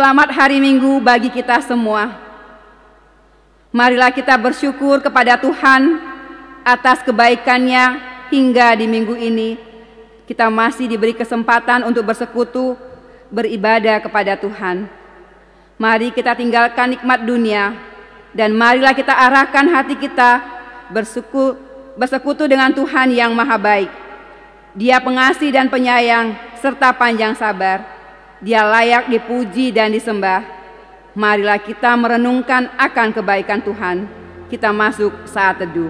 Selamat hari Minggu bagi kita semua. Marilah kita bersyukur kepada Tuhan atas kebaikannya hingga di minggu ini kita masih diberi kesempatan untuk bersekutu, beribadah kepada Tuhan. Mari kita tinggalkan nikmat dunia dan marilah kita arahkan hati kita bersekutu dengan Tuhan yang Maha Baik. Dia pengasih dan penyayang serta panjang sabar. Dia layak dipuji dan disembah. Marilah kita merenungkan akan kebaikan Tuhan. Kita masuk saat teduh.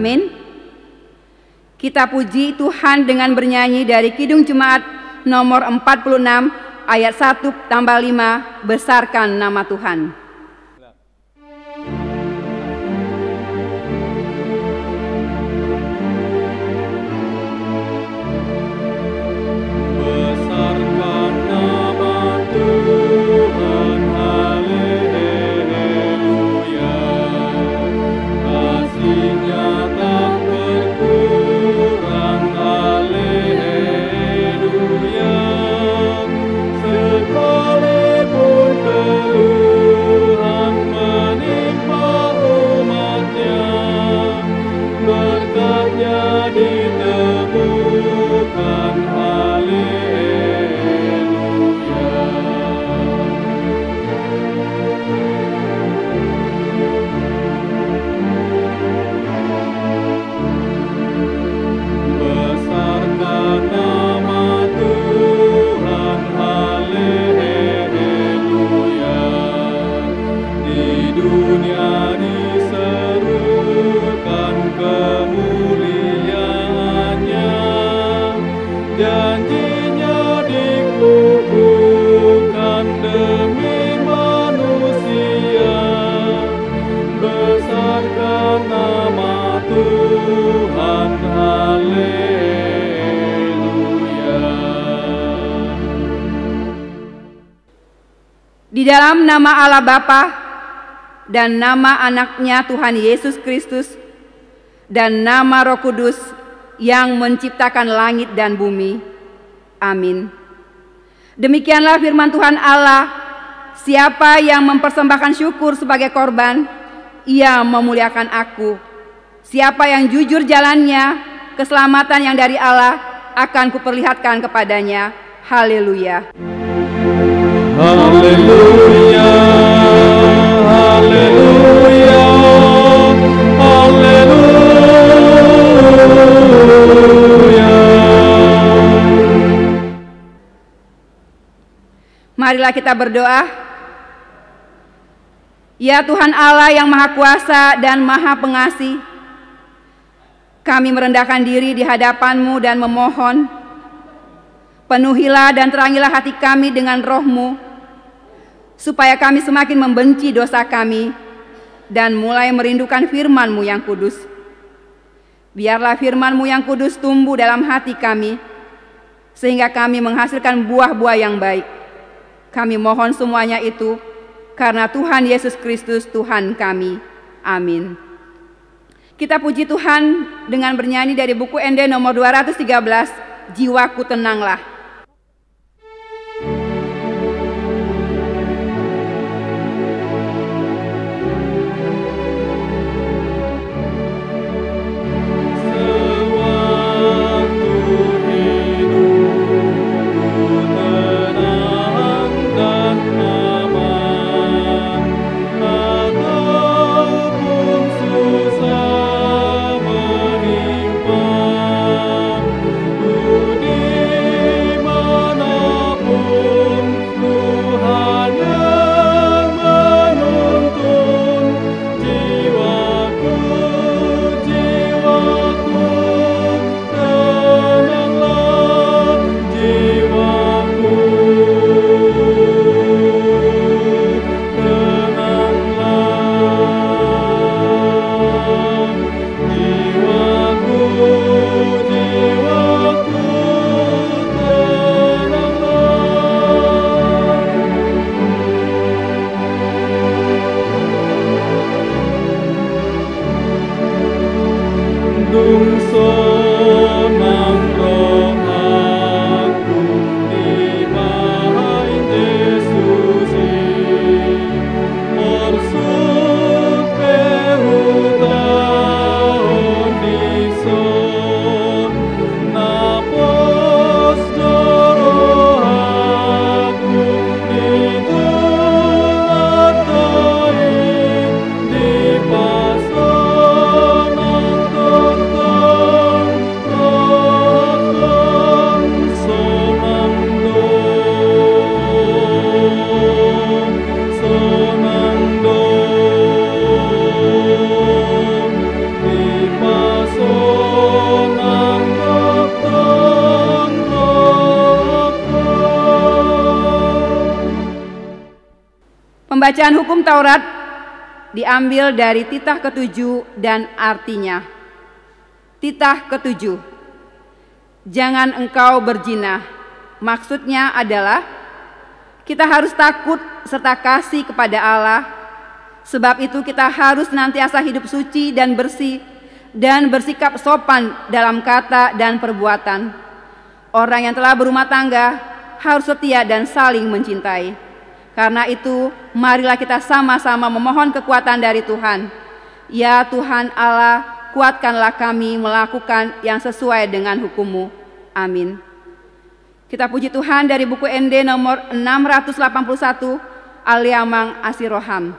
Amin. Kita puji Tuhan dengan bernyanyi dari Kidung Jemaat nomor 46 ayat 1-5, besarkan nama Tuhan. Di dalam nama Allah Bapa dan nama anaknya Tuhan Yesus Kristus dan nama Roh Kudus yang menciptakan langit dan bumi. Amin. Demikianlah firman Tuhan Allah, siapa yang mempersembahkan syukur sebagai korban, ia memuliakan aku. Siapa yang jujur jalannya, keselamatan yang dari Allah akan kuperlihatkan kepadanya. Haleluya. Haleluya, haleluya, haleluya. Marilah kita berdoa. Ya Tuhan Allah yang Maha Kuasa dan Maha Pengasih, kami merendahkan diri di hadapan-Mu dan memohon, penuhilah dan terangilah hati kami dengan Roh-Mu, supaya kami semakin membenci dosa kami dan mulai merindukan firman-Mu yang kudus. Biarlah firman-Mu yang kudus tumbuh dalam hati kami, sehingga kami menghasilkan buah-buah yang baik. Kami mohon semuanya itu karena Tuhan Yesus Kristus Tuhan kami. Amin. Kita puji Tuhan dengan bernyanyi dari buku ND nomor 213, Jiwaku Tenanglah. Budi Pembacaan hukum Taurat diambil dari titah ke-7 dan artinya. Titah ke-7. Jangan engkau berzina. Maksudnya adalah kita harus takut serta kasih kepada Allah. Sebab itu kita harus senantiasa hidup suci dan bersih dan bersikap sopan dalam kata dan perbuatan. Orang yang telah berumah tangga harus setia dan saling mencintai. Karena itu, marilah kita sama-sama memohon kekuatan dari Tuhan. Ya Tuhan Allah, kuatkanlah kami melakukan yang sesuai dengan hukum-Mu. Amin. Kita puji Tuhan dari buku ND nomor 681, Al-Yamang Asiroham.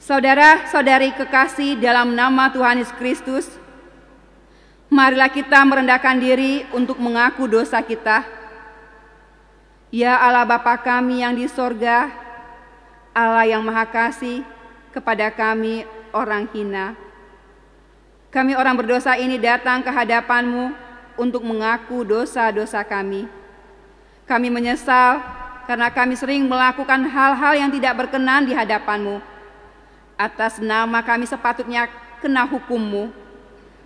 Saudara-saudari kekasih dalam nama Tuhan Yesus Kristus, marilah kita merendahkan diri untuk mengaku dosa kita. Ya Allah Bapa kami yang di sorga, Allah yang Maha Kasih kepada kami orang hina. Kami orang berdosa ini datang ke hadapan-Mu untuk mengaku dosa-dosa kami. Kami menyesal karena kami sering melakukan hal-hal yang tidak berkenan di hadapan-Mu. Atas nama kami sepatutnya kena hukum-Mu,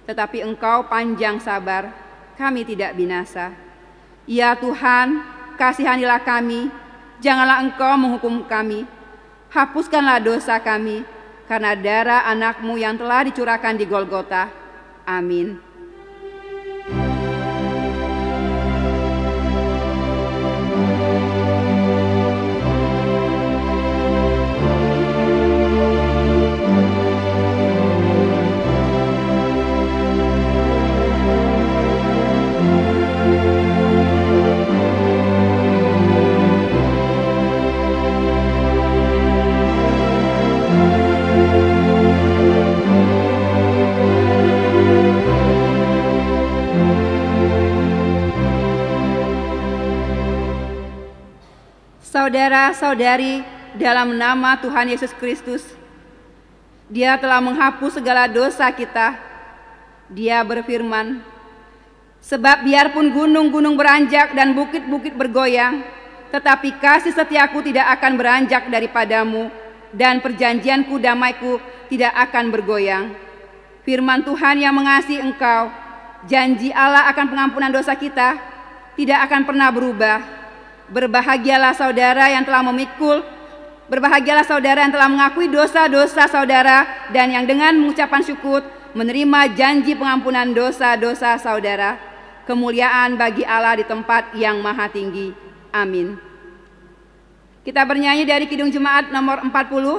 tetapi Engkau panjang sabar, kami tidak binasa. Ya Tuhan, kasihanilah kami, janganlah Engkau menghukum kami. Hapuskanlah dosa kami, karena darah anak-Mu yang telah dicurahkan di Golgota. Amin. Saudara-saudari, dalam nama Tuhan Yesus Kristus, Dia telah menghapus segala dosa kita. Dia berfirman, sebab biarpun gunung-gunung beranjak dan bukit-bukit bergoyang, tetapi kasih setiaku tidak akan beranjak daripadamu, dan perjanjianku damaiku tidak akan bergoyang. Firman Tuhan yang mengasihi engkau, janji Allah akan pengampunan dosa kita tidak akan pernah berubah. Berbahagialah saudara yang telah memikul, berbahagialah saudara yang telah mengakui dosa-dosa saudara dan yang dengan mengucapkan syukur menerima janji pengampunan dosa-dosa saudara. Kemuliaan bagi Allah di tempat yang maha tinggi. Amin. Kita bernyanyi dari Kidung Jemaat nomor 40,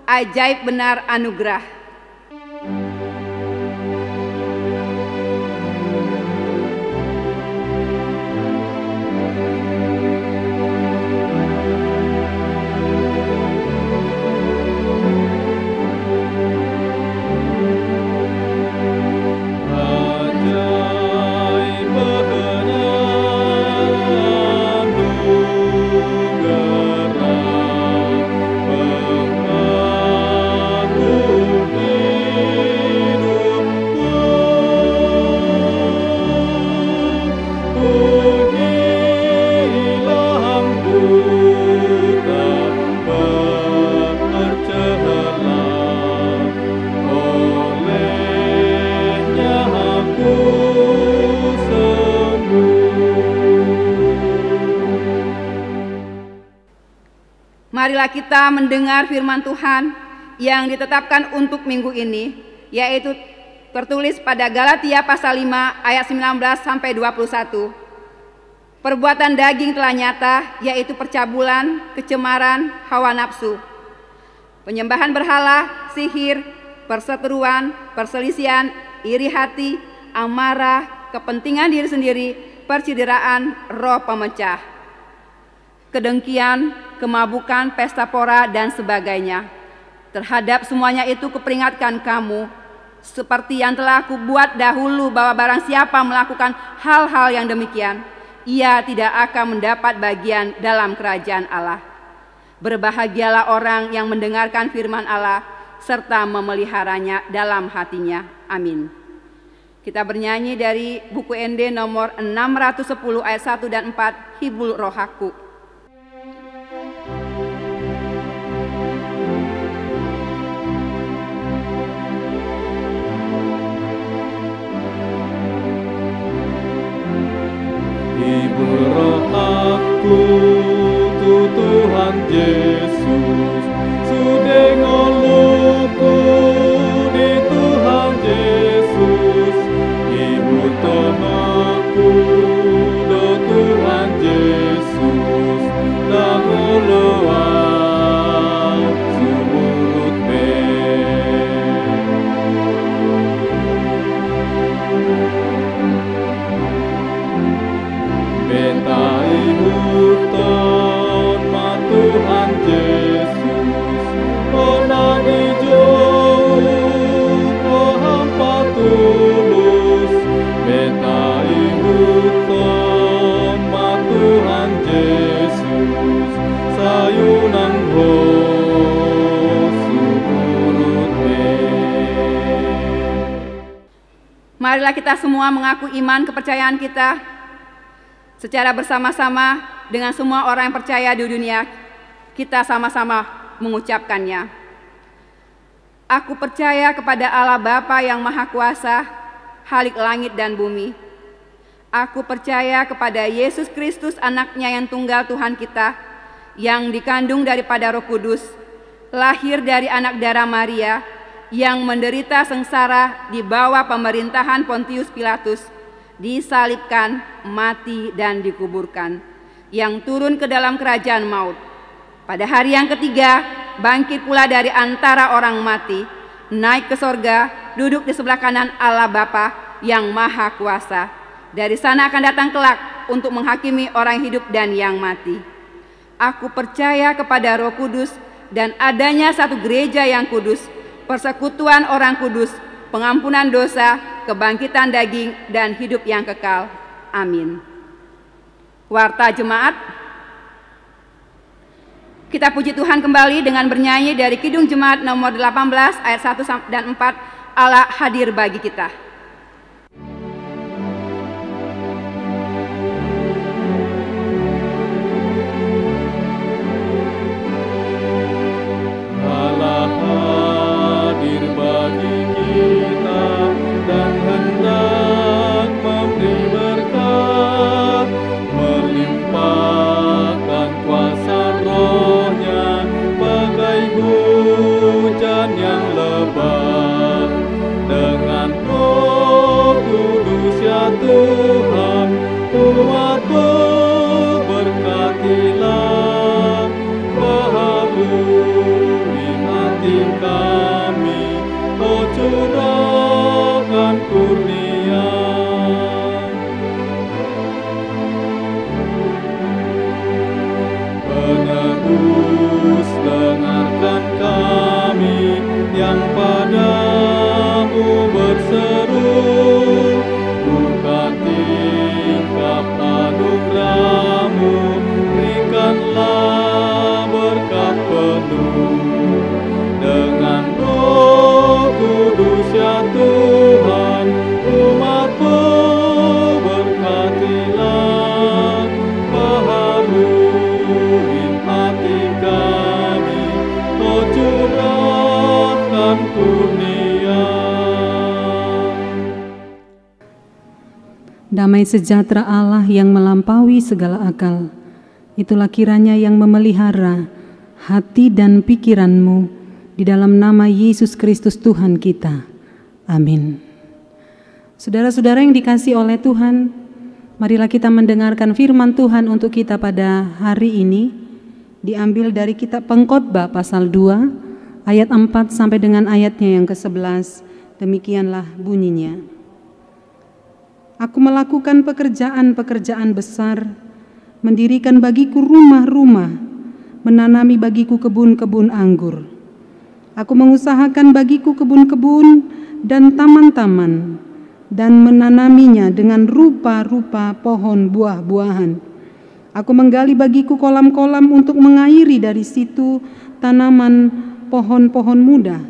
Ajaib Benar Anugerah. Marilah kita mendengar firman Tuhan yang ditetapkan untuk minggu ini, yaitu tertulis pada Galatia pasal 5 ayat 19 sampai 21. Perbuatan daging telah nyata, yaitu percabulan, kecemaran, hawa nafsu, penyembahan berhala, sihir, perseteruan, perselisihan, iri hati, amarah, kepentingan diri sendiri, percideraan, roh pemecah, kedengkian, kemabukan, pesta pora, dan sebagainya. Terhadap semuanya itu kuperingatkan kamu, seperti yang telah kubuat dahulu, bahwa barang siapa melakukan hal-hal yang demikian, ia tidak akan mendapat bagian dalam kerajaan Allah. Berbahagialah orang yang mendengarkan firman Allah, serta memeliharanya dalam hatinya. Amin. Kita bernyanyi dari buku ND nomor 610 ayat 1 dan 4, Hibul Rohaku. Hibur roh aku, tu Tuhan Yesus, sudah ngoluku di Tuhan Yesus. Hibur tonaku, do Tuhan Yesus, dan ngoloan sumurut be. Bentai hutan ma Tuhan Yesus, ona di jauh oh hampa tulus. Bentai hutan ma Tuhan Yesus, sayunang ho sumurut be. Marilah kita semua mengaku iman kepercayaan kita secara bersama-sama dengan semua orang yang percaya di dunia. Kita sama-sama mengucapkannya. Aku percaya kepada Allah Bapa yang Maha Kuasa, Khalik langit dan bumi. Aku percaya kepada Yesus Kristus, anaknya yang tunggal Tuhan kita, yang dikandung daripada Roh Kudus, lahir dari anak darah Maria, yang menderita sengsara di bawah pemerintahan Pontius Pilatus, disalibkan, mati, dan dikuburkan, yang turun ke dalam kerajaan maut. Pada hari yang ketiga, bangkit pula dari antara orang mati, naik ke sorga, duduk di sebelah kanan Allah Bapa yang Maha Kuasa. Dari sana akan datang kelak untuk menghakimi orang hidup dan yang mati. Aku percaya kepada Roh Kudus dan adanya satu gereja yang kudus, persekutuan orang kudus, pengampunan dosa, kebangkitan daging, dan hidup yang kekal. Amin. Warta Jemaat, kita puji Tuhan kembali dengan bernyanyi dari Kidung Jemaat nomor 18 ayat 1 dan 4, Allah hadir bagi kita. Allah hadir bagi kita dan hendak memberi berkat, melimpahkan kuasa Roh-Nya bagai hujan yang lebat. Dengan Roh Kudus ya Tuhan, umat-Mu berkatilah Damai sejahtera Allah yang melampaui segala akal, itulah kiranya yang memelihara hati dan pikiranmu di dalam nama Yesus Kristus Tuhan kita. Amin. Saudara-saudara yang dikasihi oleh Tuhan, marilah kita mendengarkan firman Tuhan untuk kita pada hari ini, diambil dari kitab Pengkhotbah pasal 2 ayat 4 sampai dengan ayatnya yang ke-11. Demikianlah bunyinya. Aku melakukan pekerjaan-pekerjaan besar, mendirikan bagiku rumah-rumah, menanami bagiku kebun-kebun anggur. Aku mengusahakan bagiku kebun-kebun dan taman-taman, dan menanaminya dengan rupa-rupa pohon buah-buahan. Aku menggali bagiku kolam-kolam untuk mengairi dari situ tanaman pohon-pohon muda.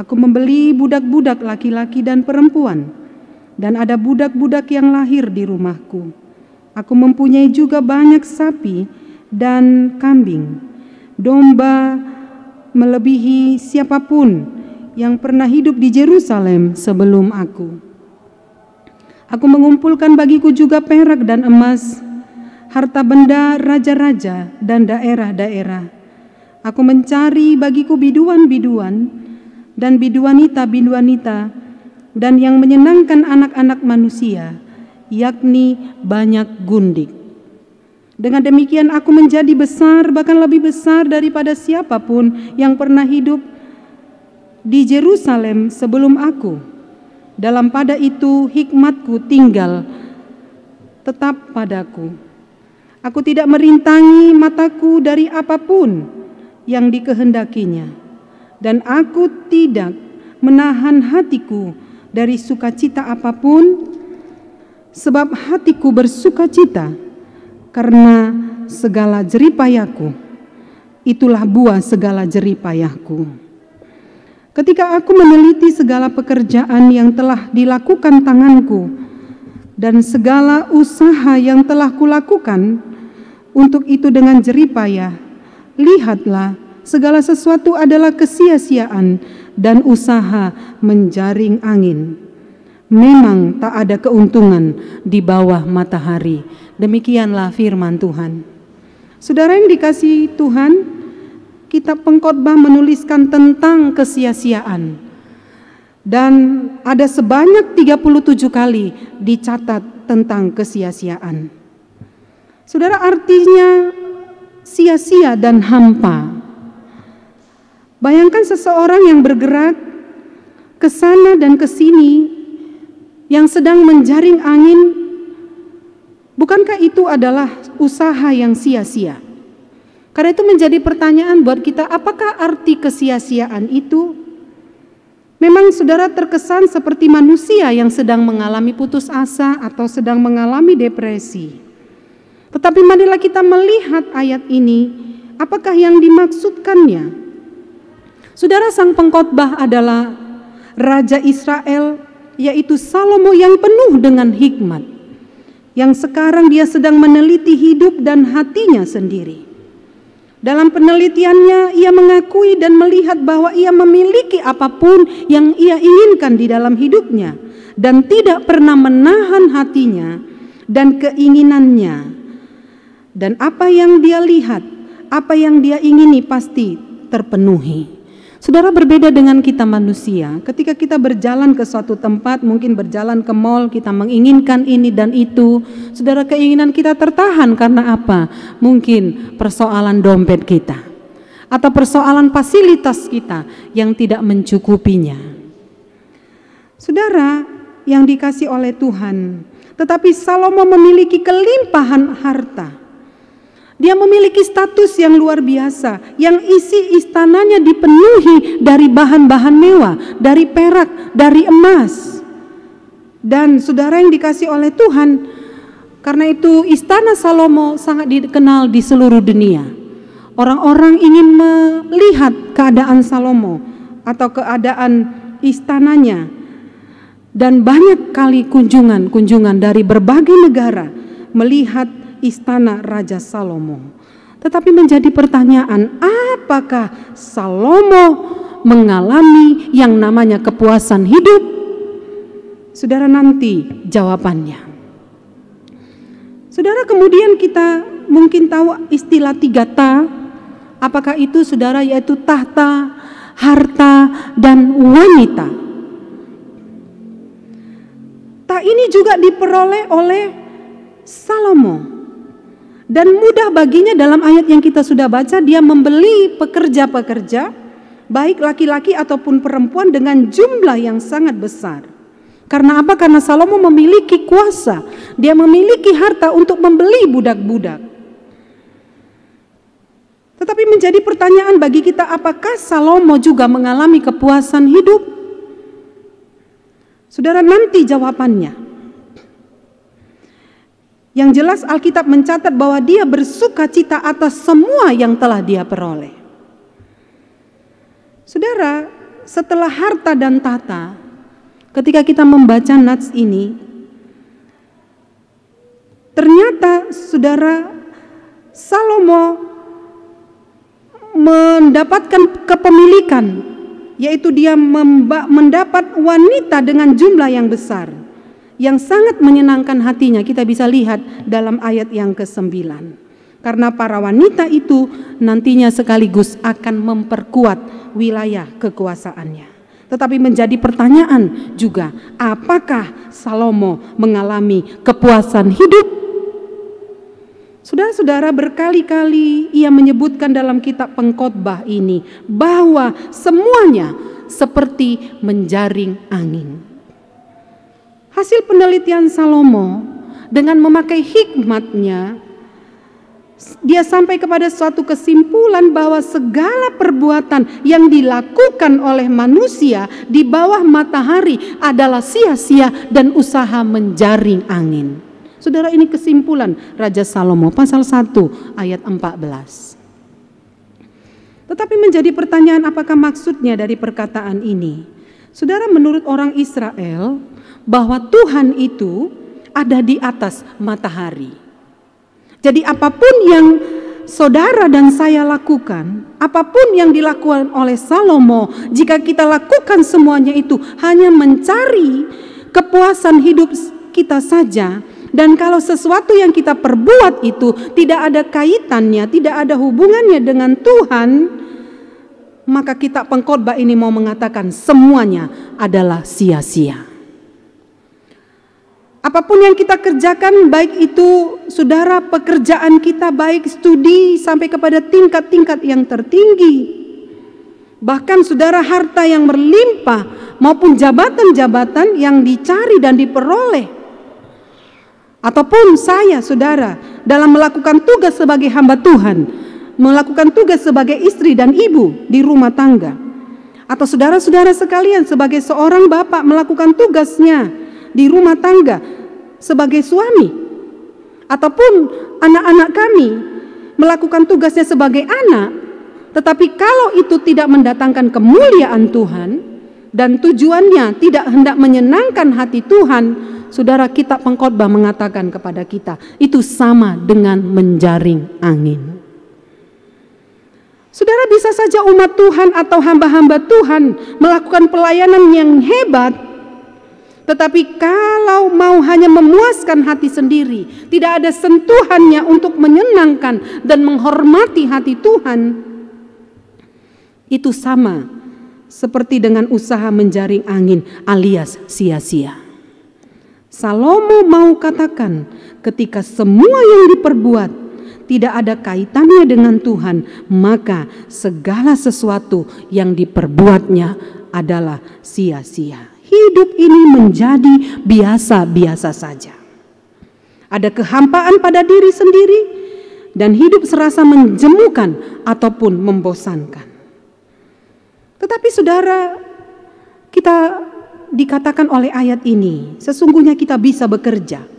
Aku membeli budak-budak laki-laki dan perempuan, dan ada budak-budak yang lahir di rumahku. Aku mempunyai juga banyak sapi dan kambing, domba melebihi siapapun yang pernah hidup di Yerusalem sebelum aku. Aku mengumpulkan bagiku juga perak dan emas, harta benda raja-raja dan daerah-daerah. Aku mencari bagiku biduan-biduan dan biduanita-biduanita, dan yang menyenangkan anak-anak manusia, yakni banyak gundik. Dengan demikian aku menjadi besar, bahkan lebih besar daripada siapapun yang pernah hidup di Yerusalem sebelum aku. Dalam pada itu hikmatku tinggal tetap padaku. Aku tidak merintangi mataku dari apapun yang dikehendakinya, dan aku tidak menahan hatiku dari sukacita apapun, sebab hatiku bersukacita karena segala jeripayahku. Itulah buah segala jeripayahku. Ketika aku meneliti segala pekerjaan yang telah dilakukan tanganku dan segala usaha yang telah kulakukan untuk itu dengan jeripayah, lihatlah, segala sesuatu adalah kesia-siaan dan usaha menjaring angin. Memang tak ada keuntungan di bawah matahari. Demikianlah firman Tuhan. Saudara yang dikasihi Tuhan, kitab Pengkhotbah menuliskan tentang kesia-siaan. Dan ada sebanyak 37 kali dicatat tentang kesia-siaan. Saudara, artinya sia-sia dan hampa. Bayangkan seseorang yang bergerak ke sana dan ke sini, yang sedang menjaring angin. Bukankah itu adalah usaha yang sia-sia? Karena itu menjadi pertanyaan buat kita, apakah arti kesia-siaan itu? Memang saudara terkesan seperti manusia yang sedang mengalami putus asa atau sedang mengalami depresi. Tetapi marilah kita melihat ayat ini, apakah yang dimaksudkannya? Saudara, sang pengkhotbah adalah Raja Israel, yaitu Salomo yang penuh dengan hikmat, yang sekarang dia sedang meneliti hidup dan hatinya sendiri. Dalam penelitiannya ia mengakui dan melihat bahwa ia memiliki apapun yang ia inginkan di dalam hidupnya, dan tidak pernah menahan hatinya dan keinginannya. Dan apa yang dia lihat, apa yang dia ingini pasti terpenuhi. Saudara, berbeda dengan kita manusia. Ketika kita berjalan ke suatu tempat, mungkin berjalan ke mall, kita menginginkan ini dan itu. Saudara, keinginan kita tertahan karena apa? Mungkin persoalan dompet kita, atau persoalan fasilitas kita yang tidak mencukupinya. Saudara yang dikasihi oleh Tuhan, tetapi Salomo memiliki kelimpahan harta. Dia memiliki status yang luar biasa, yang isi istananya dipenuhi dari bahan-bahan mewah, dari perak, dari emas. Dan saudara yang dikasihi oleh Tuhan, karena itu istana Salomo sangat dikenal di seluruh dunia. Orang-orang ingin melihat keadaan Salomo atau keadaan istananya. Dan banyak kali kunjungan dari berbagai negara melihat istana Raja Salomo. Tetapi menjadi pertanyaan, apakah Salomo mengalami yang namanya kepuasan hidup? Saudara, nanti jawabannya. Saudara, kemudian kita mungkin tahu istilah 3 ta. Apakah itu saudara? Yaitu tahta, harta, dan wanita. Ta ini juga diperoleh oleh Salomo. Dan mudah baginya dalam ayat yang kita sudah baca, dia membeli pekerja-pekerja, baik laki-laki ataupun perempuan, dengan jumlah yang sangat besar. Karena apa? Karena Salomo memiliki kuasa, dia memiliki harta untuk membeli budak-budak. Tetapi menjadi pertanyaan bagi kita, apakah Salomo juga mengalami kepuasan hidup? Saudara, nanti jawabannya. Yang jelas Alkitab mencatat bahwa dia bersuka cita atas semua yang telah dia peroleh. Saudara, setelah harta dan tahta, ketika kita membaca nats ini, ternyata saudara, Salomo mendapatkan kepemilikan, yaitu dia mendapat wanita dengan jumlah yang besar, yang sangat menyenangkan hatinya. Kita bisa lihat dalam ayat yang ke-9. Karena para wanita itu nantinya sekaligus akan memperkuat wilayah kekuasaannya. Tetapi menjadi pertanyaan juga, apakah Salomo mengalami kepuasan hidup? Saudara-saudara, berkali-kali ia menyebutkan dalam kitab Pengkhotbah ini bahwa semuanya seperti menjaring angin. Hasil penelitian Salomo dengan memakai hikmatnya, dia sampai kepada suatu kesimpulan bahwa segala perbuatan yang dilakukan oleh manusia di bawah matahari adalah sia-sia dan usaha menjaring angin. Saudara, ini kesimpulan Raja Salomo pasal 1 ayat 14. Tetapi menjadi pertanyaan, apakah maksudnya dari perkataan ini? Saudara, menurut orang Israel, bahwa Tuhan itu ada di atas matahari. Jadi apapun yang saudara dan saya lakukan, apapun yang dilakukan oleh Salomo, jika kita lakukan semuanya itu hanya mencari kepuasan hidup kita saja, dan kalau sesuatu yang kita perbuat itu tidak ada kaitannya, tidak ada hubungannya dengan Tuhan, maka kitab Pengkhotbah ini mau mengatakan semuanya adalah sia-sia. Apapun yang kita kerjakan, baik itu saudara pekerjaan kita, baik studi sampai kepada tingkat-tingkat yang tertinggi, bahkan saudara harta yang berlimpah maupun jabatan-jabatan yang dicari dan diperoleh, ataupun saya saudara dalam melakukan tugas sebagai hamba Tuhan, melakukan tugas sebagai istri dan ibu di rumah tangga, atau saudara-saudara sekalian sebagai seorang bapak melakukan tugasnya di rumah tangga sebagai suami, ataupun anak-anak kami melakukan tugasnya sebagai anak. Tetapi kalau itu tidak mendatangkan kemuliaan Tuhan dan tujuannya tidak hendak menyenangkan hati Tuhan, saudara, kitab Pengkhotbah mengatakan kepada kita itu sama dengan menjaring angin. Saudara, bisa saja umat Tuhan atau hamba-hamba Tuhan melakukan pelayanan yang hebat, tetapi kalau mau hanya memuaskan hati sendiri, tidak ada sentuhannya untuk menyenangkan dan menghormati hati Tuhan, itu sama seperti dengan usaha menjaring angin alias sia-sia. Salomo mau katakan, ketika semua yang diperbuat tidak ada kaitannya dengan Tuhan, maka segala sesuatu yang diperbuatnya adalah sia-sia. Hidup ini menjadi biasa-biasa saja. Ada kehampaan pada diri sendiri dan hidup serasa menjemukan ataupun membosankan. Tetapi saudara, kita dikatakan oleh ayat ini, sesungguhnya kita bisa bekerja.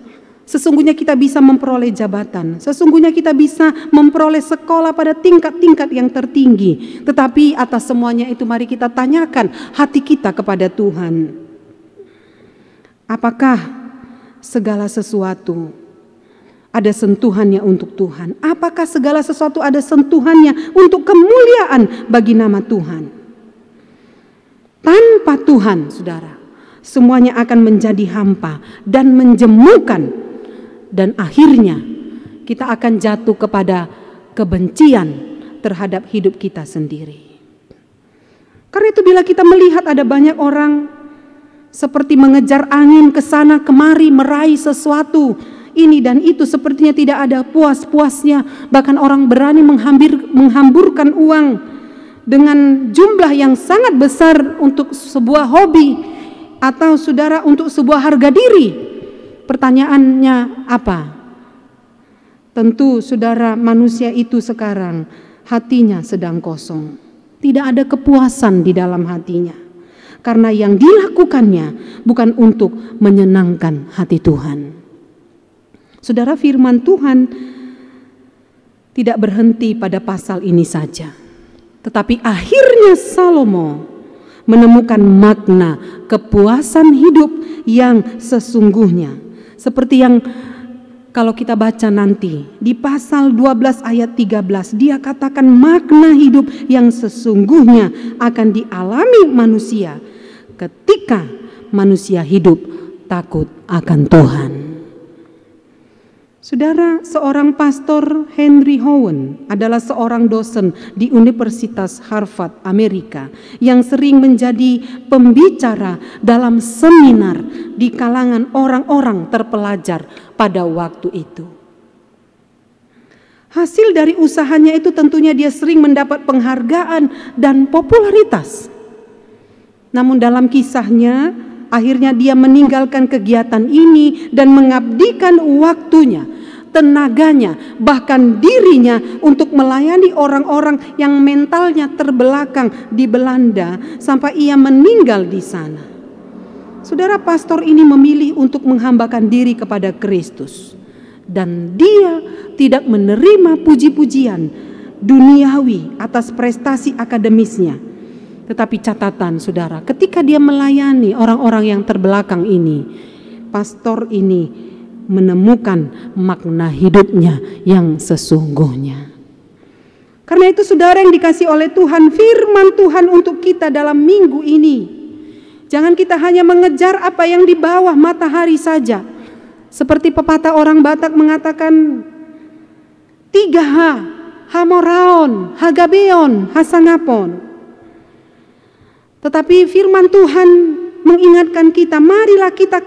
Sesungguhnya kita bisa memperoleh jabatan, sesungguhnya kita bisa memperoleh sekolah pada tingkat-tingkat yang tertinggi. Tetapi atas semuanya itu mari kita tanyakan hati kita kepada Tuhan. Apakah segala sesuatu ada sentuhannya untuk Tuhan? Apakah segala sesuatu ada sentuhannya untuk kemuliaan bagi nama Tuhan? Tanpa Tuhan, saudara, semuanya akan menjadi hampa dan menjemukan dan akhirnya kita akan jatuh kepada kebencian terhadap hidup kita sendiri. Karena itu bila kita melihat ada banyak orang seperti mengejar angin ke sana kemari meraih sesuatu ini dan itu, sepertinya tidak ada puas-puasnya. Bahkan orang berani menghamburkan uang dengan jumlah yang sangat besar untuk sebuah hobi atau saudara untuk sebuah harga diri. Pertanyaannya apa? Tentu saudara, manusia itu sekarang hatinya sedang kosong. Tidak ada kepuasan di dalam hatinya. Karena yang dilakukannya bukan untuk menyenangkan hati Tuhan. Saudara, firman Tuhan tidak berhenti pada pasal ini saja. Tetapi akhirnya Salomo menemukan makna kepuasan hidup yang sesungguhnya. Seperti yang kalau kita baca nanti di pasal 12 ayat 13, dia katakan makna hidup yang sesungguhnya akan dialami manusia ketika manusia hidup takut akan Tuhan. Saudara, seorang pastor Henry Howen adalah seorang dosen di Universitas Harvard, Amerika, yang sering menjadi pembicara dalam seminar di kalangan orang-orang terpelajar pada waktu itu. Hasil dari usahanya itu tentunya dia sering mendapat penghargaan dan popularitas. Namun dalam kisahnya, akhirnya dia meninggalkan kegiatan ini dan mengabdikan waktunya, tenaganya, bahkan dirinya untuk melayani orang-orang yang mentalnya terbelakang di Belanda sampai ia meninggal di sana. Saudara, pastor ini memilih untuk menghambakan diri kepada Kristus dan dia tidak menerima puji-pujian duniawi atas prestasi akademisnya. Tetapi catatan saudara, ketika dia melayani orang-orang yang terbelakang ini, pastor ini menemukan makna hidupnya yang sesungguhnya. Karena itu saudara yang dikasih oleh Tuhan, firman Tuhan untuk kita dalam minggu ini, jangan kita hanya mengejar apa yang di bawah matahari saja. Seperti pepatah orang Batak mengatakan 3H, Hamoraon, Hagabeon, Hasangapon. Tetapi firman Tuhan mengingatkan kita, marilah kita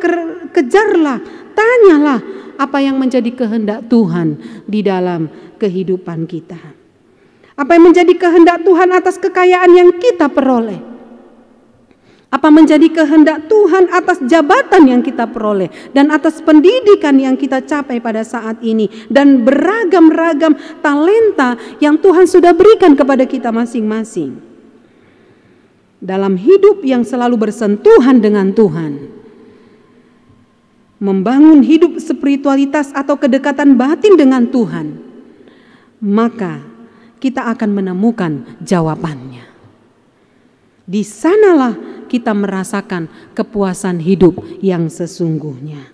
kejarlah, tanyalah apa yang menjadi kehendak Tuhan di dalam kehidupan kita. Apa yang menjadi kehendak Tuhan atas kekayaan yang kita peroleh. Apa menjadi kehendak Tuhan atas jabatan yang kita peroleh dan atas pendidikan yang kita capai pada saat ini dan beragam-ragam talenta yang Tuhan sudah berikan kepada kita masing-masing. Dalam hidup yang selalu bersentuhan dengan Tuhan, membangun hidup spiritualitas atau kedekatan batin dengan Tuhan, maka kita akan menemukan jawabannya. Di sanalah kita merasakan kepuasan hidup yang sesungguhnya.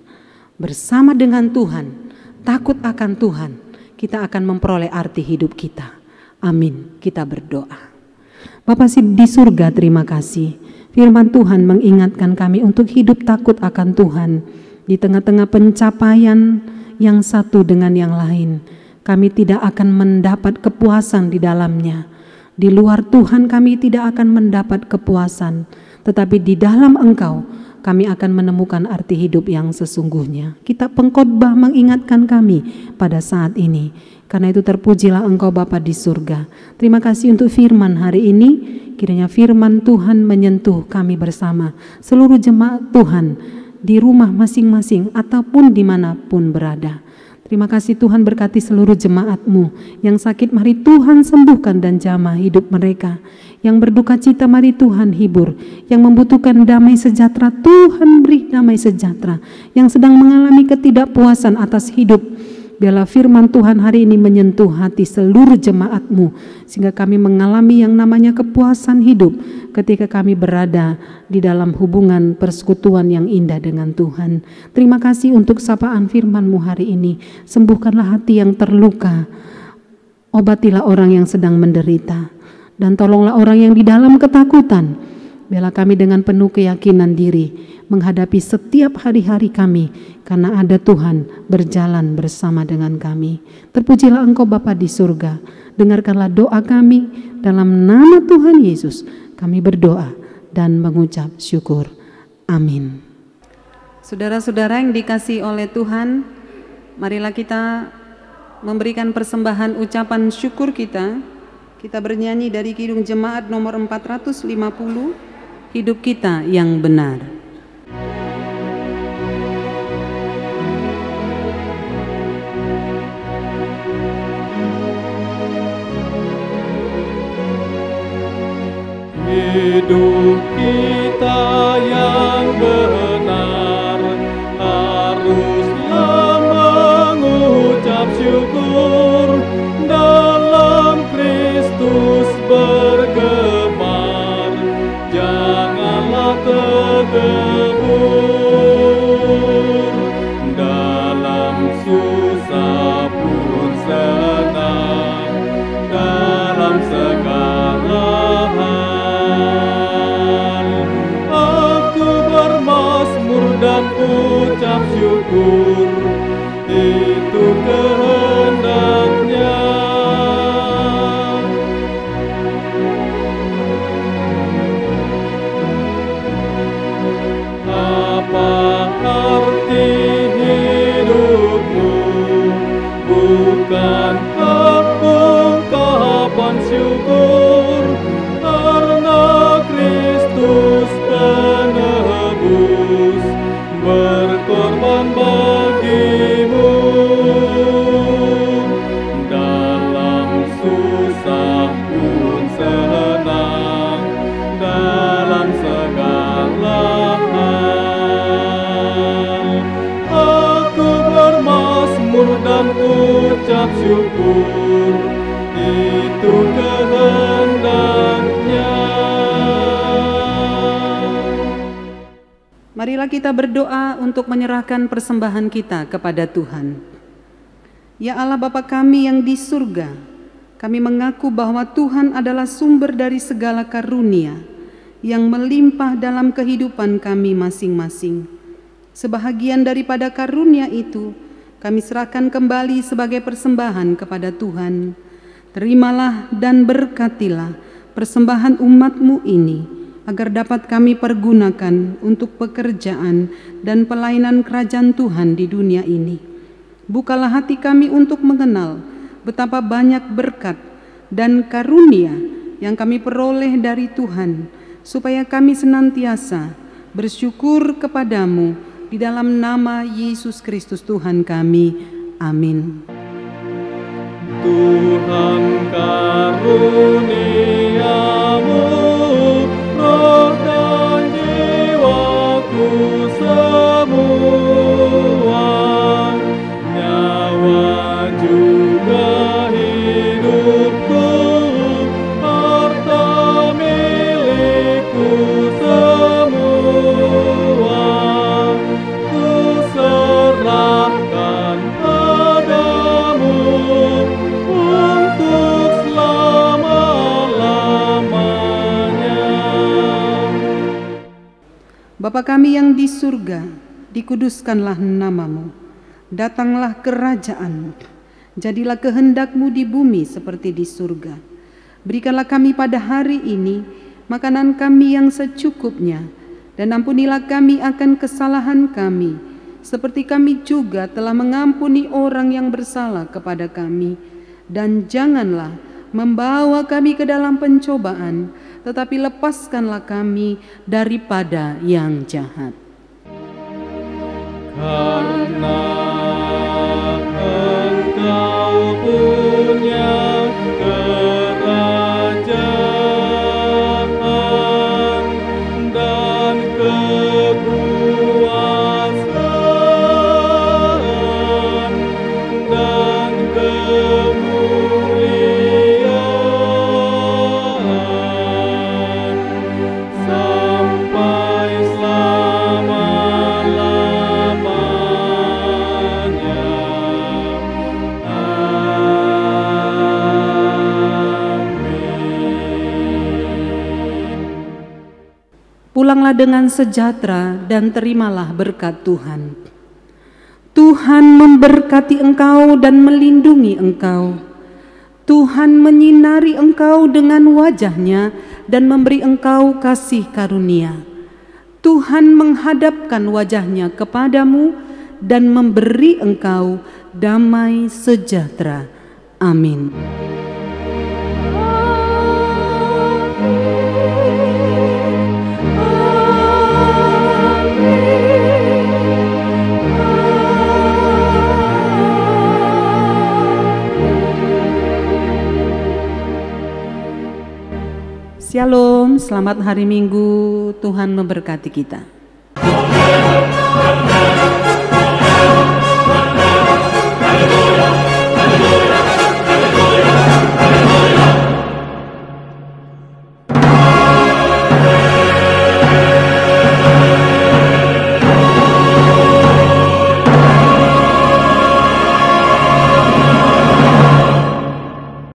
Bersama dengan Tuhan, takut akan Tuhan, kita akan memperoleh arti hidup kita. Amin. Kita berdoa. Bapa di surga, terima kasih. Firman Tuhan mengingatkan kami untuk hidup takut akan Tuhan. Di tengah-tengah pencapaian yang satu dengan yang lain, kami tidak akan mendapat kepuasan di dalamnya. Di luar Tuhan kami tidak akan mendapat kepuasan, tetapi di dalam Engkau kami akan menemukan arti hidup yang sesungguhnya. Kitab Pengkhotbah mengingatkan kami pada saat ini. Karena itu terpujilah Engkau Bapa di surga. Terima kasih untuk firman hari ini. Kiranya firman Tuhan menyentuh kami bersama, seluruh jemaat Tuhan di rumah masing-masing ataupun dimanapun berada. Terima kasih Tuhan, berkati seluruh jemaat-Mu. Yang sakit mari Tuhan sembuhkan dan jamah hidup mereka. Yang berduka cita mari Tuhan hibur. Yang membutuhkan damai sejahtera, Tuhan beri damai sejahtera. Yang sedang mengalami ketidakpuasan atas hidup, biarlah firman Tuhan hari ini menyentuh hati seluruh jemaat-Mu, sehingga kami mengalami yang namanya kepuasan hidup ketika kami berada di dalam hubungan persekutuan yang indah dengan Tuhan. Terima kasih untuk sapaan firman-Mu hari ini. Sembuhkanlah hati yang terluka, obatilah orang yang sedang menderita, dan tolonglah orang yang di dalam ketakutan. Bela kami dengan penuh keyakinan diri menghadapi setiap hari-hari kami, karena ada Tuhan berjalan bersama dengan kami. Terpujilah Engkau Bapa di surga. Dengarkanlah doa kami, dalam nama Tuhan Yesus kami berdoa dan mengucap syukur. Amin. Saudara-saudara yang dikasihi oleh Tuhan, marilah kita memberikan persembahan ucapan syukur kita. Kita bernyanyi dari Kidung Jemaat nomor 450, Hidup Kita yang Benar. Hidup kita yang benar haruslah mengucap syukur, dalam Kristus bergemar, janganlah tergebur. Dalam susah pun senang, dalam segala hal aku bermazmur dan ucap syukur, itu kehendaknya. Apa arti hidupmu? Bukan ungkapan syukur, karena Kristus penebus berkorban bagimu. Dalam susah pun senang, dalam segala hal aku bermazmur dan ucap syukur, itu kehendaknya. Marilah kita berdoa untuk menyerahkan persembahan kita kepada Tuhan. Ya Allah Bapa kami yang di surga, kami mengaku bahwa Tuhan adalah sumber dari segala karunia yang melimpah dalam kehidupan kami masing-masing. Sebahagian daripada karunia itu kami serahkan kembali sebagai persembahan kepada Tuhan. Terimalah dan berkatilah persembahan umat-Mu ini, agar dapat kami pergunakan untuk pekerjaan dan pelayanan kerajaan Tuhan di dunia ini. Bukalah hati kami untuk mengenal betapa banyak berkat dan karunia yang kami peroleh dari Tuhan, supaya kami senantiasa bersyukur kepadamu di dalam nama Yesus Kristus Tuhan kami. Amin. Tuhan karuniamu, roh dan jiwaku semua, nyawa juga hidupku, harta milikku semua, ku serahkan padamu untuk selama-lamanya. Bapa kami yang di surga, dikuduskanlah nama-Mu. Datanglah kerajaan-Mu. Jadilah kehendak-Mu di bumi seperti di surga. Berikanlah kami pada hari ini makanan kami yang secukupnya, dan ampunilah kami akan kesalahan kami, seperti kami juga telah mengampuni orang yang bersalah kepada kami. Dan janganlah membawa kami ke dalam pencobaan, tetapi lepaskanlah kami daripada yang jahat. Karena Engkau punya kerajaan dan kekuasaan dan kemuliaan sampai selama-lamanya. dengan sejahtera dan terimalah berkat Tuhan. Tuhan memberkati engkau dan melindungi engkau. Tuhan menyinari engkau dengan wajah-Nya dan memberi engkau kasih karunia. Tuhan menghadapkan wajah-Nya kepadamu dan memberi engkau damai sejahtera. Amin. Shalom, selamat hari Minggu, Tuhan memberkati kita.